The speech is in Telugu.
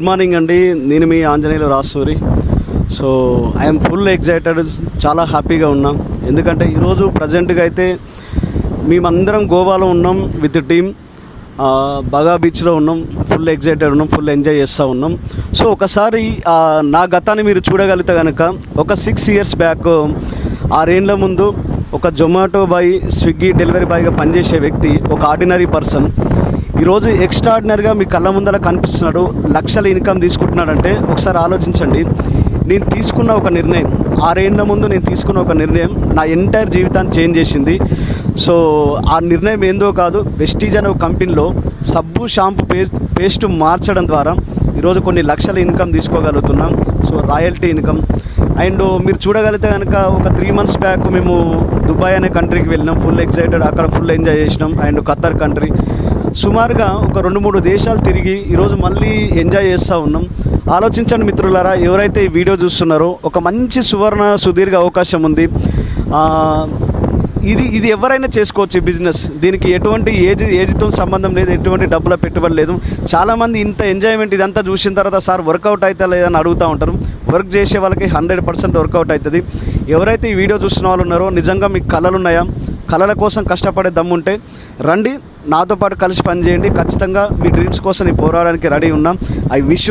గుడ్ మార్నింగ్ అండి. నేను మీ Anjaneyulu Rasuri. So I'm full excited, చాలా హ్యాపీగా ఉన్నాం. ఎందుకంటే ఈరోజు ప్రజెంట్గా అయితే మేమందరం గోవాలో ఉన్నాం విత్ టీమ్. బాగా బీచ్లో ఉన్నాం, ఫుల్ ఎగ్జైటెడ్ ఉన్నాం, ఫుల్ ఎంజాయ్ చేస్తూ ఉన్నాం. సో ఒకసారి నా గతాన్ని మీరు చూడగలిగితే కనుక ఒక 6 years బ్యాక్ 6 ఏళ్ళ ముందు ఒక జొమాటో బాయ్, స్విగ్గీ డెలివరీ బాయ్గా పనిచేసే వ్యక్తి, ఒక ఆర్డినరీ పర్సన్ ఈరోజు ఎక్స్ట్రాడినరీగా మీ కళ్ళ ముందర కనిపిస్తున్నాడు. లక్షల ఇన్కమ్ తీసుకుంటున్నాడంటే ఒకసారి ఆలోచించండి. నేను తీసుకున్న ఒక నిర్ణయం, 6 ఏళ్ళ ముందు నేను తీసుకున్న ఒక నిర్ణయం నా ఎంటైర్ జీవితాన్ని చేంజ్ చేసింది. సో ఆ నిర్ణయం ఏందో కాదు, వెస్టీజ్ అనే ఒక కంపెనీలో సబ్బు, షాంపూ, పేస్ట్ మార్చడం ద్వారా ఈరోజు కొన్ని లక్షల ఇన్కమ్ తీసుకోగలుగుతున్నాం. So royalty income. అండ్ మీరు చూడగలిగితే కనుక ఒక 3 months బ్యాక్ మేము దుబాయ్ అనే కంట్రీకి వెళ్ళినాం. ఫుల్ ఎగ్జైటెడ్, అక్కడ ఫుల్ ఎంజాయ్ చేసినాం. అండ్ ఖత్తర్ కంట్రీ, సుమారుగా ఒక 2-3 దేశాలు తిరిగి ఈరోజు మళ్ళీ ఎంజాయ్ చేస్తూ ఉన్నాం. ఆలోచించండి మిత్రులారా, ఎవరైతే ఈ వీడియో చూస్తున్నారో ఒక మంచి సుదీర్ఘ అవకాశం ఉంది. ఇది ఎవరైనా చేసుకోవచ్చు ఈ బిజినెస్. దీనికి ఎటువంటి ఏజ్తో సంబంధం లేదు, ఎటువంటి డబ్బుల పెట్టుబడి లేదు. చాలామంది ఇంత ఎంజాయ్మెంట్ ఇదంతా చూసిన తర్వాత సార్ వర్కౌట్ అవుతా లేదని అడుగుతూ ఉంటారు. వర్క్ చేసే వాళ్ళకి 100% వర్కౌట్ అవుతుంది. ఎవరైతే ఈ వీడియో చూస్తున్న వాళ్ళు ఉన్నారో నిజంగా మీకు కళలు ఉన్నాయా, కళల కోసం కష్టపడే దమ్ముంటే రండి, నాతో పాటు కలిసి పనిచేయండి. ఖచ్చితంగా మీ డ్రీమ్స్ కోసం నేను పోరాడడానికి రెడీ ఉన్నాం. I wish